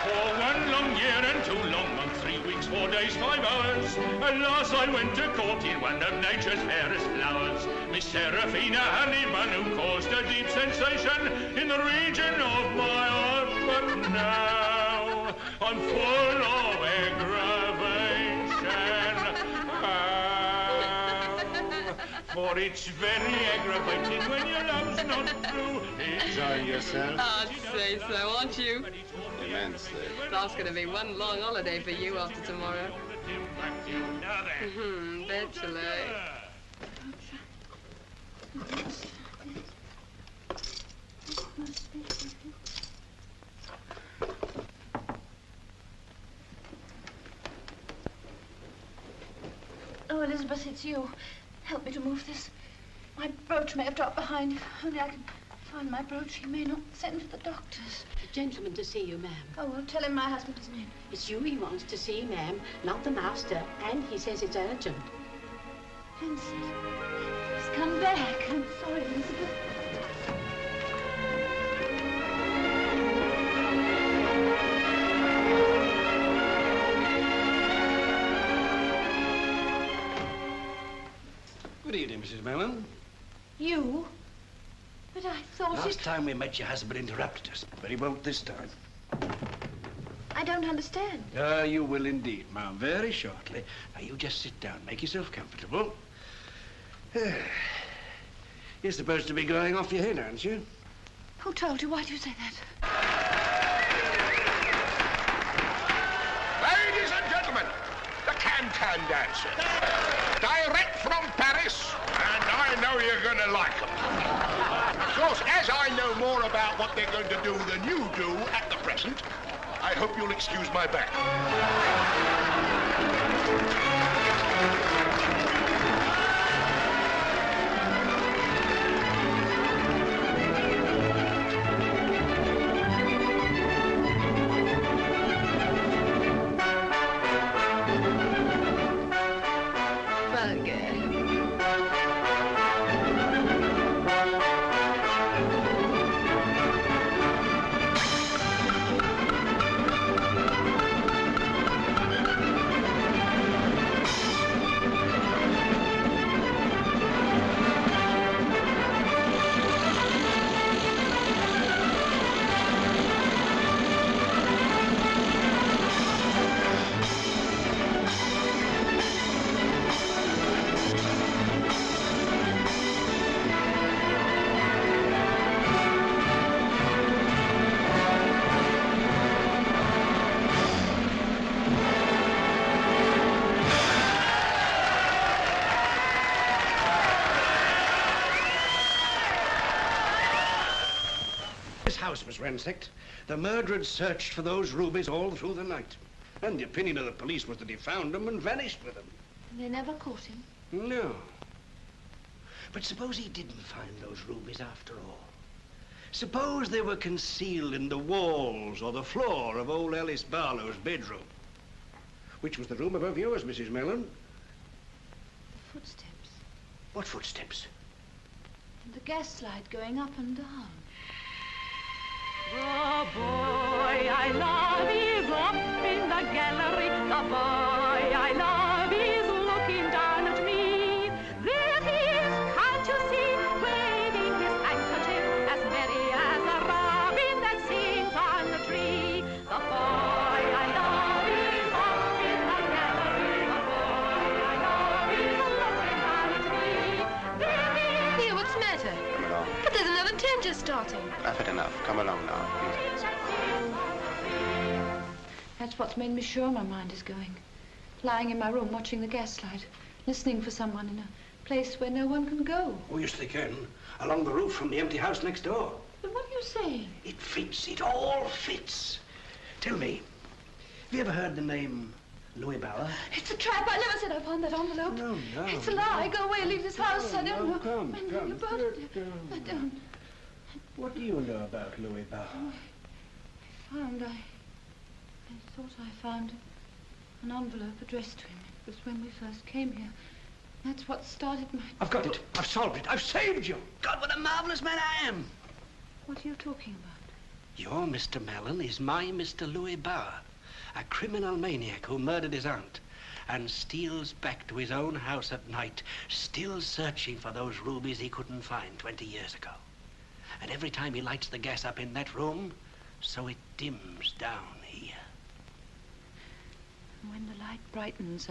For 1 long year and 2 long months, 3 weeks, 4 days, 5 hours, at last I went to court in one of nature's fairest flowers, Miss Seraphina Honeyman, who caused a deep sensation in the region of my heart. But now I'm full of aggravation. For it's very aggravating when your love's not true. Enjoying yourself? I'd say so, aren't you? Immensely. That's going to be one long holiday for you after tomorrow. Bachelor. Oh, Elizabeth, it's you. Help me to move this. My brooch may have dropped behind. If only I can find my brooch, he may not send for the doctors. A gentleman to see you, ma'am. Oh, well, tell him my husband is in. It's you he wants to see, ma'am, not the master. And he says it's urgent. Vincent, he's come back. I'm sorry, Elizabeth. Good evening, Mrs. Mellon. You? But I thought Last time we met, your husband interrupted us, but he won't this time. I don't understand. You will indeed, ma'am, very shortly. Now, you just sit down, make yourself comfortable. You're supposed to be going off your head, aren't you? Who told you? Why do you say that? Ladies and gentlemen, the can-can dancers. Direct from Paris, and I know you're going to like them. Of course, as I know more about what they're going to do than you do at the present, I hope you'll excuse my back. Was ransacked. The murderer had searched for those rubies all through the night. And the opinion of the police was that he found them and vanished with them. And they never caught him? No. But suppose he didn't find those rubies after all. Suppose they were concealed in the walls or the floor of old Alice Barlow's bedroom. Which was the room above yours, Mrs. Mellon? The footsteps. What footsteps? And the gas slide going up and down. The boy I love is up in the gallery. The boy I love is looking down at me. There he is, can't you see, waving his handkerchief as merry as a robin that sings on the tree. The boy I love is up in the gallery. The boy I love is looking down at me. There he is. Here, what's the matter? Come along. But there's another tent just starting. I've had enough. Come along now, please. That's what's made me sure my mind is going. Lying in my room, watching the gas slide, listening for someone in a place where no one can go. Oh, yes, they can. Along the roof from the empty house next door. But what are you saying? It fits. It all fits. Tell me, have you ever heard the name Louis Bauer? It's a trap. I never said I found that envelope. No. It's a lie. Go away. Leave this house. I don't know. Come. About it. I don't. What do you know about Louis Bauer? I thought I found an envelope addressed to him. It was when we first came here. That's what started my... I've got it. I've solved it. I've saved you. God, what a marvelous man I am. What are you talking about? Your Mr. Mellon is my Mr. Louis Bauer, a criminal maniac who murdered his aunt and steals back to his own house at night, still searching for those rubies he couldn't find 20 years ago. And every time he lights the gas up in that room, so it dims down here. When the light brightens,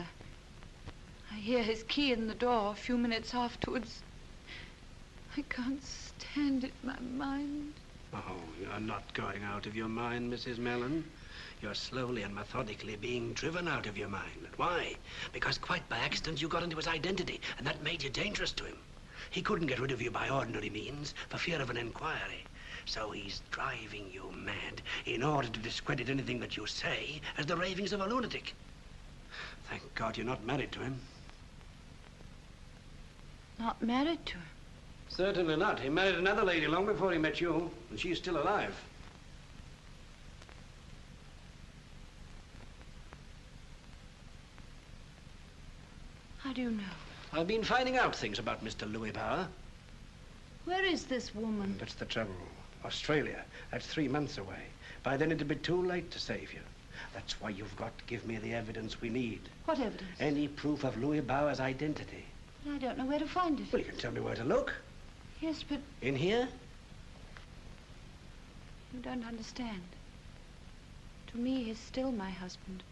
I hear his key in the door a few minutes afterwards. I can't stand it, my mind. Oh, you're not going out of your mind, Mrs. Mellon. You're slowly and methodically being driven out of your mind. And why? Because quite by accident you got into his identity, and that made you dangerous to him. He couldn't get rid of you by ordinary means for fear of an inquiry. So he's driving you mad in order to discredit anything that you say as the ravings of a lunatic. Thank God you're not married to him. Not married to him? Certainly not. He married another lady long before he met you, and she's still alive. How do you know? I've been finding out things about Mr. Louis Bauer. Where is this woman? That's the trouble. Australia. That's 3 months away. By then it'll be too late to save you. That's why you've got to give me the evidence we need. What evidence? Any proof of Louis Bauer's identity. I don't know where to find it. Well, you can tell me where to look. Yes, but... In here? You don't understand. To me, he's still my husband.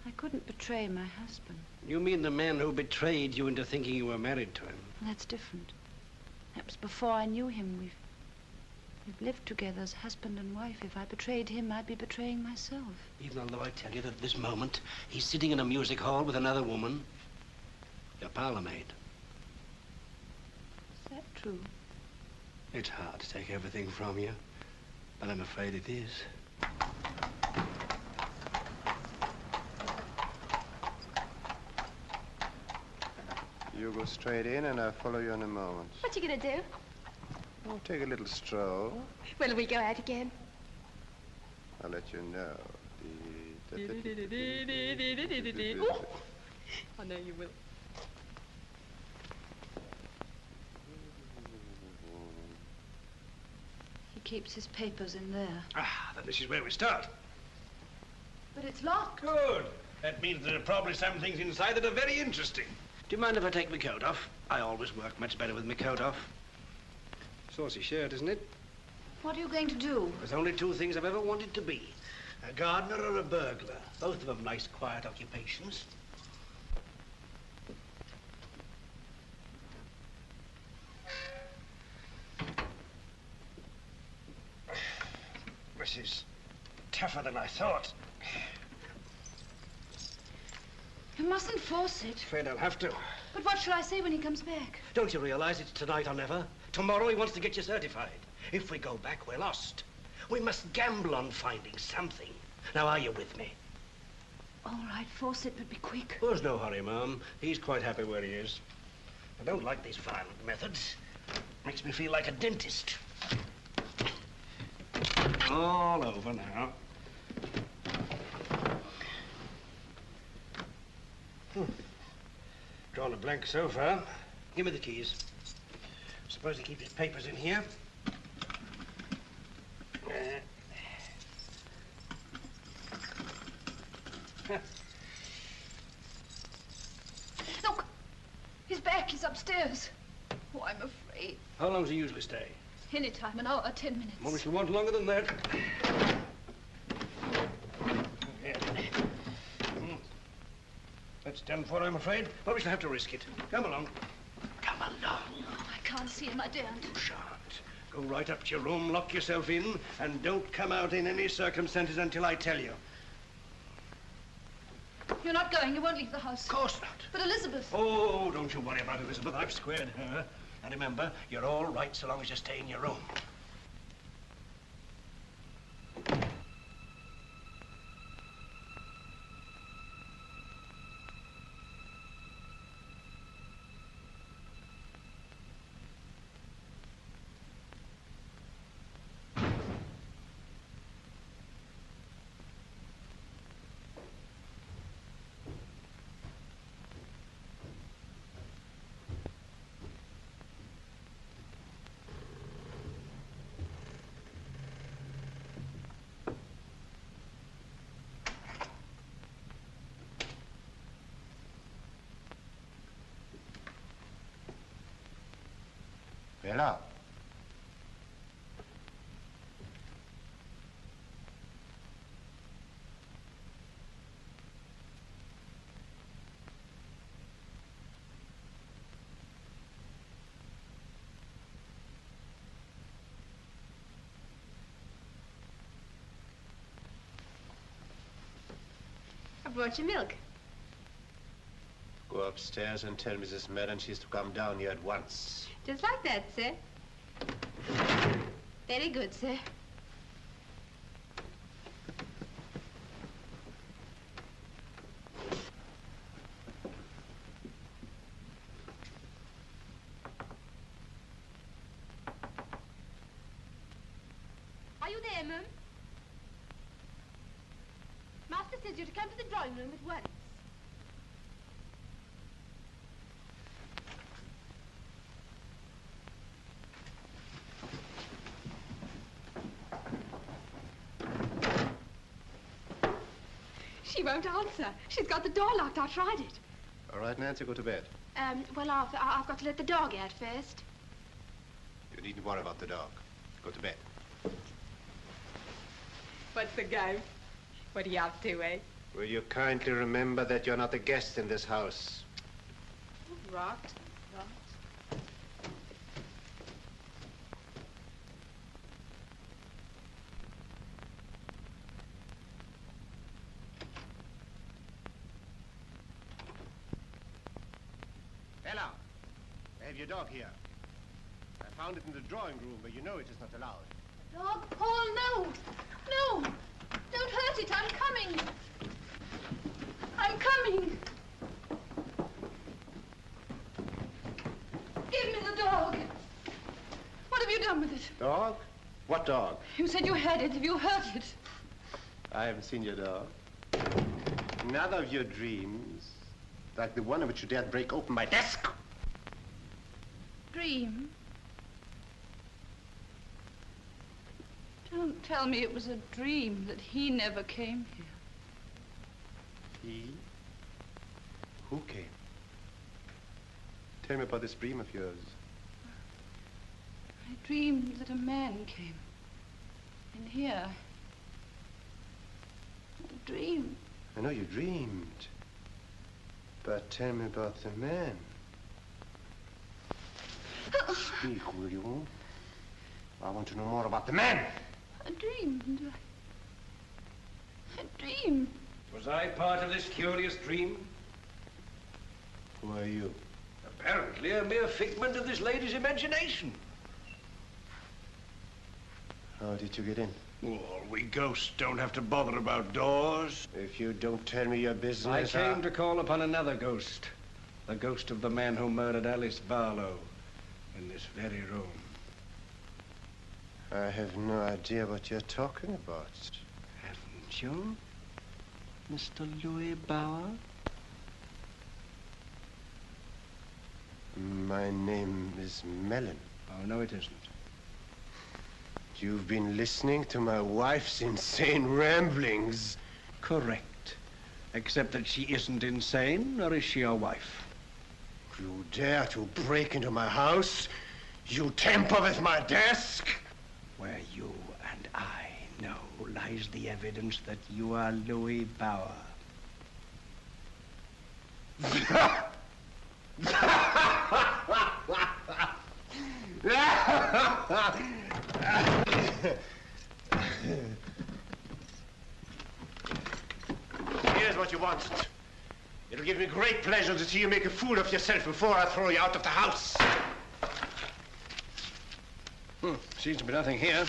I couldn't betray my husband. You mean the man who betrayed you into thinking you were married to him? That's different. That was before I knew him. We've lived together as husband and wife. If I betrayed him, I'd be betraying myself. Even although I tell you that at this moment, he's sitting in a music hall with another woman. Your parlor maid. Is that true? It's hard to take everything from you, but I'm afraid it is. You go straight in and I'll follow you in a moment. What you gonna do? We'll take a little stroll. Will we go out again? I'll let you know. Ooh. I know you will. He keeps his papers in there. Ah, then this is where we start. But it's locked. Good. That means there are probably some things inside that are very interesting. Do you mind if I take my coat off? I always work much better with my coat off. Saucy shirt, isn't it? What are you going to do? There's only 2 things I've ever wanted to be. A gardener or a burglar. Both of them nice, quiet occupations. This is tougher than I thought. You mustn't force it. Afraid I'll have to. But what shall I say when he comes back? Don't you realize it's tonight or never? Tomorrow he wants to get you certified. If we go back, we're lost. We must gamble on finding something. Now, are you with me? All right, force it, but be quick. There's no hurry, Mom. He's quite happy where he is. I don't like these violent methods. Makes me feel like a dentist. All over now. Drawn a blank so far. Give me the keys. Suppose he keeps his papers in here. Look! He's back. He's upstairs. Oh, I'm afraid. How long does he usually stay? Any time, an hour, 10 minutes. Well, we shall want longer than that. That's done for, I'm afraid. But we shall have to risk it. Come along. Come along. Oh, I can't see him. I daren't. You shan't. Go right up to your room, lock yourself in, and don't come out in any circumstances until I tell you. You're not going. You won't leave the house. Of course not. But Elizabeth... Oh, don't you worry about Elizabeth. I've squared her. And remember, you're all right so long as you stay in your room. Bella. I brought you milk. Go upstairs and tell Mrs. Madden she's to come down here at once. Just like that, sir. Very good, sir. Lemon. Master says you're to come to the drawing room at once. She won't answer. She's got the door locked. I tried it. All right, Nancy, go to bed. Well, I've got to let the dog out first. You needn't worry about the dog. Go to bed. What's the go? What are you up to, eh? Will you kindly remember that you're not a guest in this house? Rot. Ella, I have your dog here. I found it in the drawing room, but you know it is not allowed. Dog, Paul, no! No! Don't hurt it. I'm coming. I'm coming. Give me the dog. What have you done with it? Dog? What dog? You said you had it. Have you hurt it? I haven't seen your dog. None of your dreams, like the one in which you dared break open my desk. Dream? Don't tell me it was a dream that he never came here. He? Who came? Tell me about this dream of yours. I dreamed that a man came in here. A dream. I know you dreamed. But tell me about the man. Speak, will you? I want to know more about the man. I dreamed. I dreamed. Was I part of this curious dream? Who are you? Apparently a mere figment of this lady's imagination. How did you get in? Well, we ghosts don't have to bother about doors. If you don't tell me your business, I came to call upon another ghost. The ghost of the man who murdered Alice Barlow in this very room. I have no idea what you're talking about. Haven't you, Mr. Louis Bauer? My name is Mellon. Oh, no, it isn't. You've been listening to my wife's insane ramblings. Correct. Except that she isn't insane, nor is she your wife. You dare to break into my house? You tamper with my desk? Where you and I know lies the evidence that you are Louis Bauer. Here's what you wanted. It'll give me great pleasure to see you make a fool of yourself before I throw you out of the house. Seems to be nothing here.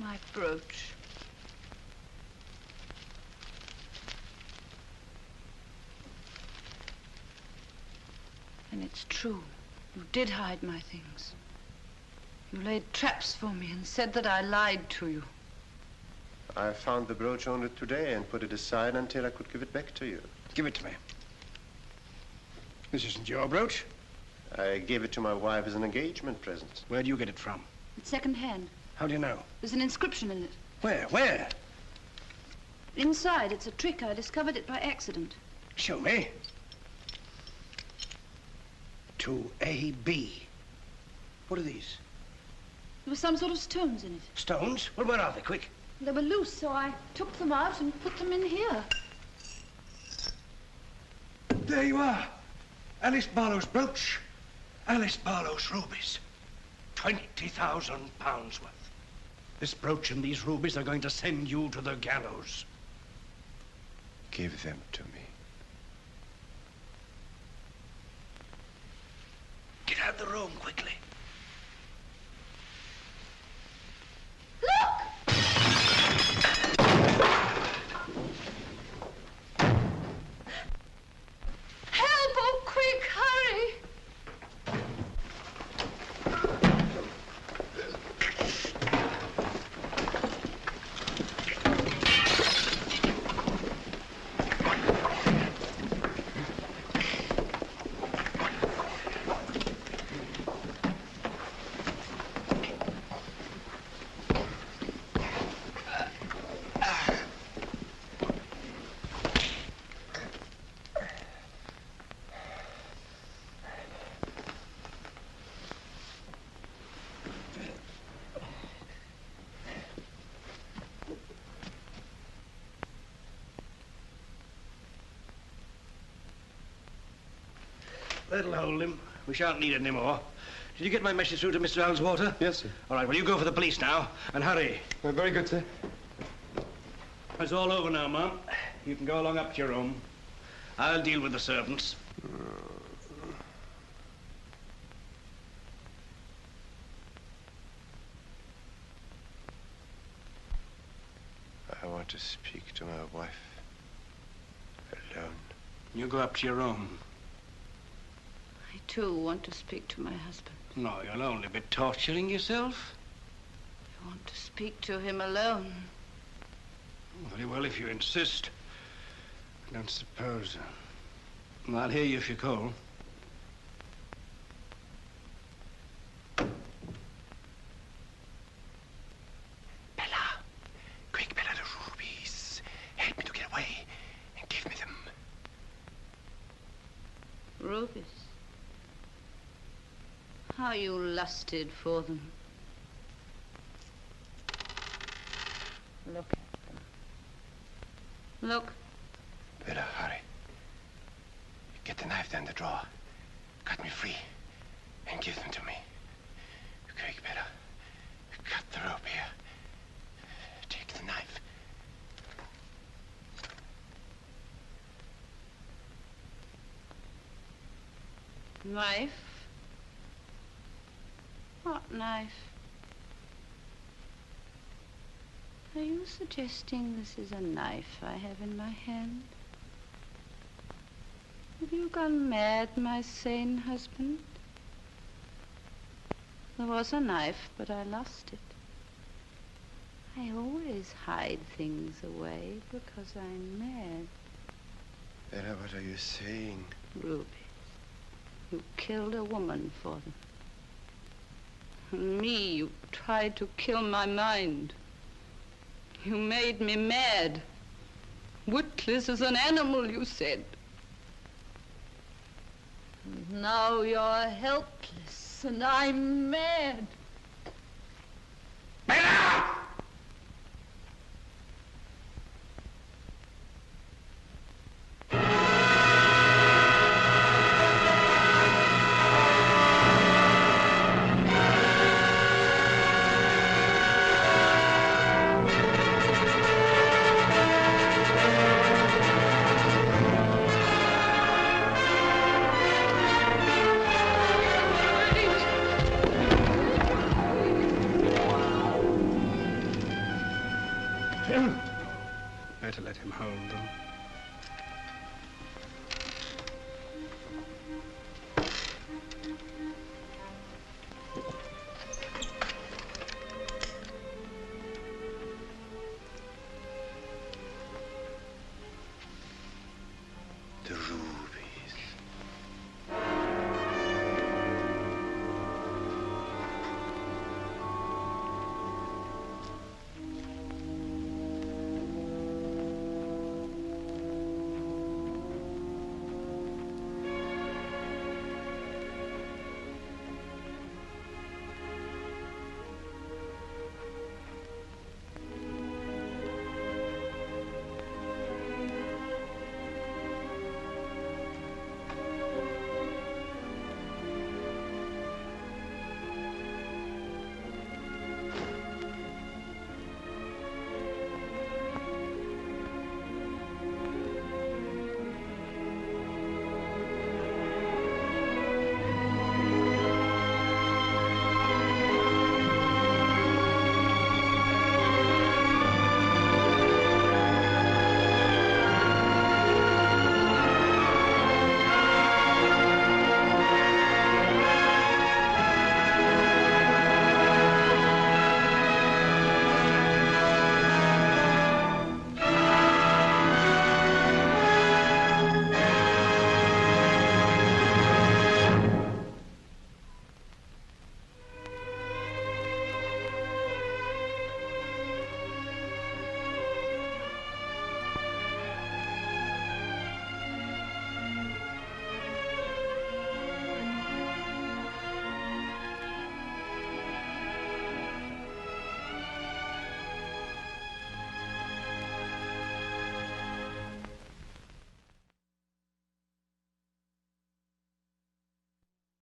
My brooch. And it's true. You did hide my things. You laid traps for me and said that I lied to you. I found the brooch only today and put it aside until I could give it back to you. Give it to me. This isn't your brooch. I gave it to my wife as an engagement present. Where do you get it from? It's second-hand. How do you know? There's an inscription in it. Where? Where? Inside. It's a trick. I discovered it by accident. Show me. To A.B. What are these? There were some sort of stones in it. Stones? Well, where are they? Quick. They were loose, so I took them out and put them in here. There you are. Alice Barlow's brooch. Alice Barlow's rubies. 20,000 pounds worth. This brooch and these rubies are going to send you to the gallows. Give them to me. Get out of the room quickly. Look! Help! Oh, quick, hurry! That'll hold him. We shan't need it anymore. Did you get my message through to Mr. Alswater? Yes, sir. All right, well, you go for the police now, and hurry. Very good, sir. It's all over now, Mum. You can go along up to your room. I'll deal with the servants. I want to speak to my wife alone. You go up to your room. I, too, want to speak to my husband. No, you'll only be torturing yourself. I want to speak to him alone. Very well, if you insist. I don't suppose. I'll hear you if you call. Bella! Quick, Bella, the rubies. Help me to get away and give me them. Rubies. How you lusted for them. Look at them. Look. Bella, hurry. Get the knife down the drawer. Cut me free and give them to me. Quick, Bella. Cut the rope here. Take the knife. Knife? What knife? Are you suggesting this is a knife I have in my hand? Have you gone mad, my sane husband? There was a knife, but I lost it. I always hide things away because I'm mad. Bella, what are you saying? Rubies. You killed a woman for them. And me, you tried to kill my mind. You made me mad. Witless as an animal, you said. And now you're helpless, and I'm mad.